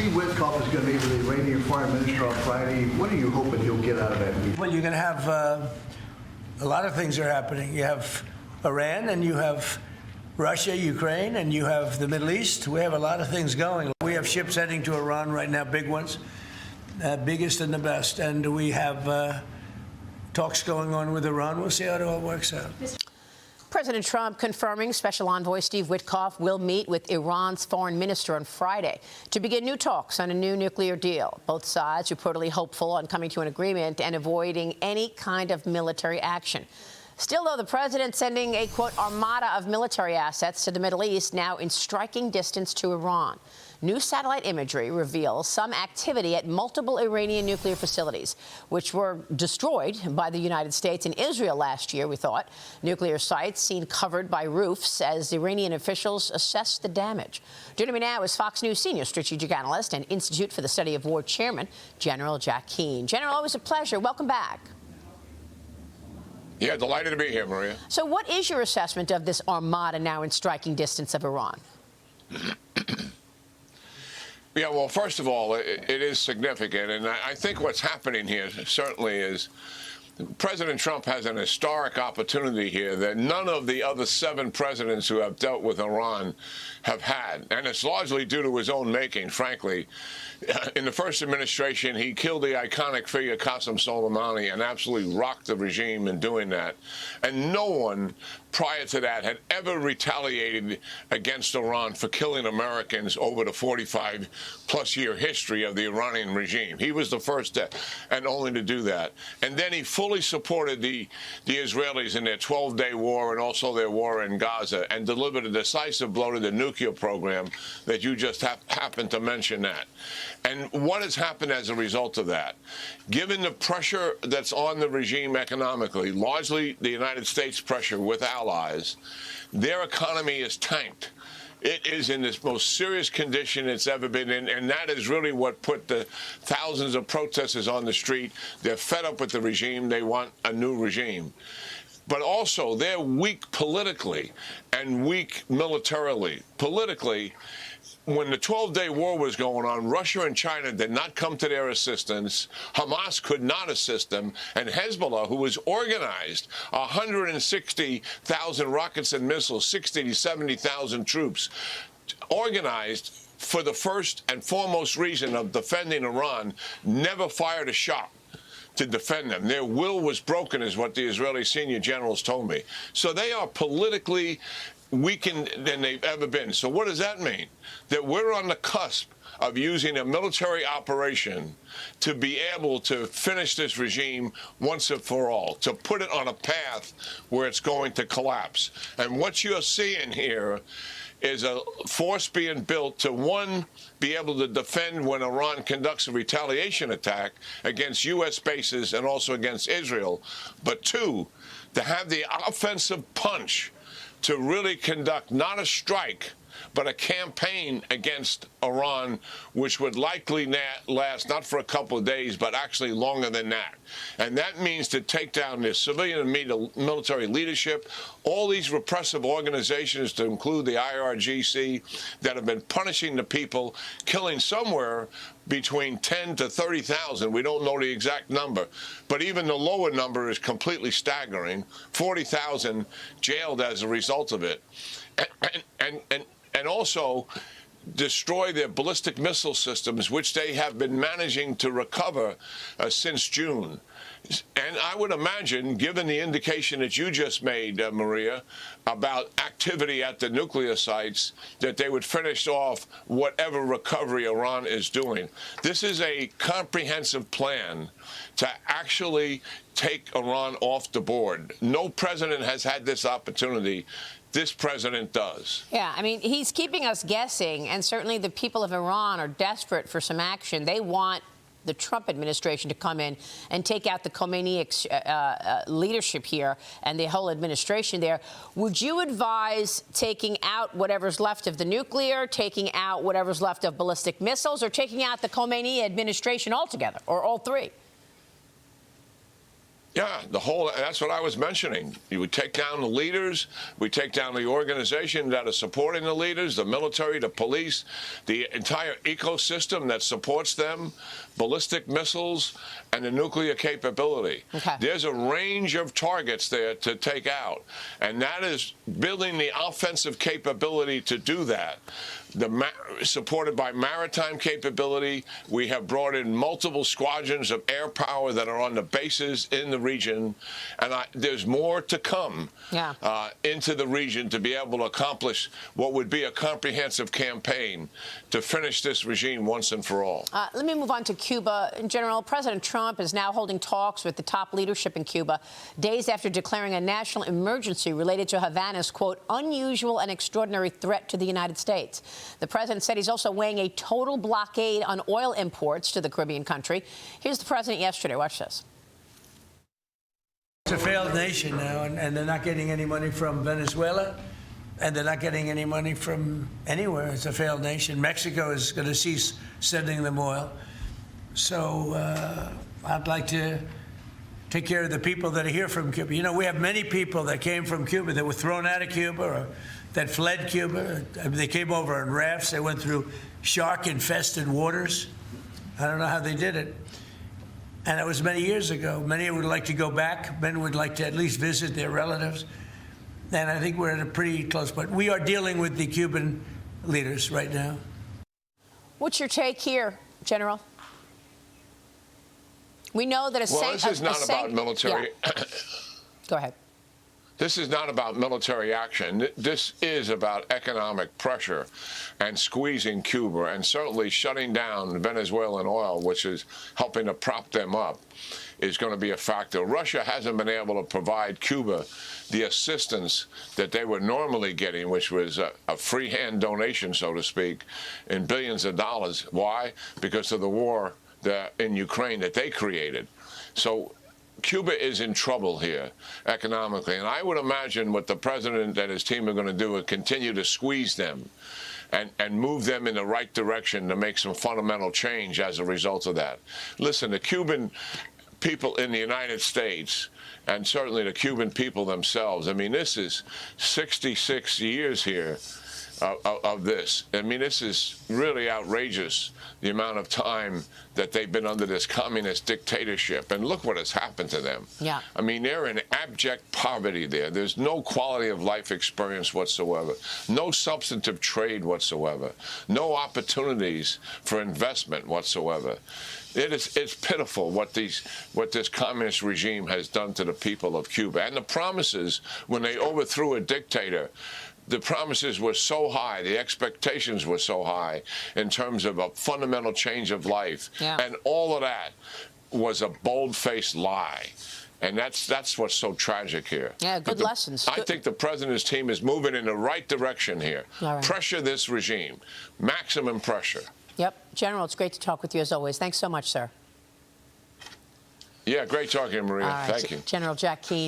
Steve Witkoff is going to meet with the Iranian foreign minister on Friday. What are you hoping he'll get out of that meeting? Well, you're going to have a lot of things are happening. You have Iran, and you have Russia, Ukraine, and you have the Middle East. We have a lot of things going. We have ships heading to Iran right now, big ones, biggest and the best. And we have talks going on with Iran. We'll see how it all works out. President Trump confirming Special Envoy Steve Witkoff will meet with Iran's foreign minister on Friday to begin new talks on a new nuclear deal. Both sides reportedly hopeful on coming to an agreement and avoiding any kind of military action. Still, though, the president sending a, quote, armada of military assets to the Middle East, now in striking distance to Iran. New satellite imagery reveals some activity at multiple Iranian nuclear facilities, which were destroyed by the United States and Israel last year, we thought. Nuclear sites seen covered by roofs as Iranian officials assess the damage. Joining me now is Fox News senior strategic analyst and Institute for the Study of War chairman, General Jack Keane. General, always a pleasure. Welcome back. Yeah, delighted to be here, Maria. So what is your assessment of this armada now in striking distance of Iran? Yeah, well, first of all, it is significant. And I think what's happening here certainly is President Trump has an historic opportunity here that none of the other 7 presidents who have dealt with Iran have had. And it's largely due to his own making, frankly. In the first administration, he killed the iconic figure Qasem Soleimani and absolutely rocked the regime in doing that. And no one prior to that had ever retaliated against Iran for killing Americans over the 45-plus-year history of the Iranian regime. He was the first and only to do that. And then he fully supported the Israelis in their 12-day war and also their war in Gaza and delivered a decisive blow to the nuclear program that you just happened to mention that. And what has happened as a result of that? Given the pressure that's on the regime economically, largely the United States pressure with allies, their economy is tanked. It is in this most serious condition it's ever been in, and that is really what put the thousands of protesters on the street. They're fed up with the regime. They want a new regime. But also, they're weak politically and weak militarily. Politically, when the 12-day war was going on, Russia and China did not come to their assistance. Hamas could not assist them. And Hezbollah, who was organized, 160,000 rockets and missiles, 60,000 to 70,000 troops, organized for the first and foremost reason of defending Iran, never fired a shot to defend them. Their will was broken, is what the Israeli senior generals told me. So they are politically weakened than they've ever been. So what does that mean? That we're on the cusp of using a military operation to be able to finish this regime once and for all, to put it on a path where it's going to collapse. And what you're seeing here is a force being built to, one, be able to defend when Iran conducts a retaliation attack against U.S. bases and also against Israel, but two, to have the offensive punch to really conduct not a strike, but a campaign against Iran, which would likely last not for a couple of days, but actually longer than that. And that means to take down the civilian and military leadership, all these repressive organizations, to include the IRGC, that have been punishing the people, killing somewhere between 10 to 30,000. We don't know the exact number, but even the lower number is completely staggering. 40,000 jailed as a result of it. And also destroy their ballistic missile systems, which they have been managing to recover since June. And I would imagine, given the indication that you just made, Maria, about activity at the nuclear sites, that they would finish off whatever recovery Iran is doing. This is a comprehensive plan to actually take Iran off the board. No president has had this opportunity. This president does. Yeah, I mean, he's keeping us guessing, and certainly the people of Iran are desperate for some action. They want the Trump administration to come in and take out the Khomeini leadership here and the whole administration there. Would you advise taking out whatever's left of the nuclear, taking out whatever's left of ballistic missiles, or taking out the Khomeini administration altogether, or all three? Yeah, that's what I was mentioning. You would take down the leaders, we take down the organization that is supporting the leaders, the military, the police, the entire ecosystem that supports them, ballistic missiles, and the nuclear capability. Okay. There's a range of targets there to take out, and that is building the offensive capability to do that. Supported by maritime capability, we have brought in multiple squadrons of air power that are on the bases in the region, and there's more to come into the region to be able to accomplish what would be a comprehensive campaign to finish this regime once and for all. Let me move on to Cuba. In general, President Trump is now holding talks with the top leadership in Cuba days after declaring a national emergency related to Havana's, quote, unusual and extraordinary threat to the United States. The president said he's also weighing a total blockade on oil imports to the Caribbean country. Here's the president yesterday. Watch this. It's a failed nation now, and they're not getting any money from Venezuela, and they're not getting any money from anywhere. It's a failed nation. Mexico is going to cease sending them oil. So I'd like to take care of the people that are here from Cuba. You know, we have many people that came from Cuba that were thrown out of Cuba or that fled Cuba. They came over in rafts. They went through shark-infested waters. I don't know how they did it. And it was many years ago. Many would like to go back. Many would like to at least visit their relatives. And I think we're at a pretty close point. We are dealing with the Cuban leaders right now. What's your take here, General? We know that this is not about military. Yeah. Go ahead. This is not about military action. This is about economic pressure and squeezing Cuba and certainly shutting down Venezuelan oil, which is helping to prop them up, is going to be a factor. Russia hasn't been able to provide Cuba the assistance that they were normally getting, which was a free-hand donation, so to speak, in billions of dollars. Why? Because of the war in Ukraine that they created. So Cuba is in trouble here economically, and I would imagine what the president and his team are going to do is continue to squeeze them and move them in the right direction to make some fundamental change as a result of that. Listen, the Cuban people in the United States, and certainly the Cuban people themselves, I mean, this is 66 years here of this. I mean, this is really outrageous, the amount of time that they've been under this communist dictatorship. And look what has happened to them. Yeah. I mean, they're in abject poverty there. There's no quality of life experience whatsoever, no substantive trade whatsoever, no opportunities for investment whatsoever. It's pitiful what this communist regime has done to the people of Cuba. And the promises, when they overthrew a dictator, the promises were so high, the expectations were so high in terms of a fundamental change of life. Yeah. And all of that was a bold-faced lie. And that's what's so tragic here. Yeah, good lessons. I think the president's team is moving in the right direction here. All right. Pressure this regime. Maximum pressure. Yep. General, it's great to talk with you as always. Thanks so much, sir. Yeah, great talking to you, Maria. Thank you. General Jack Keane.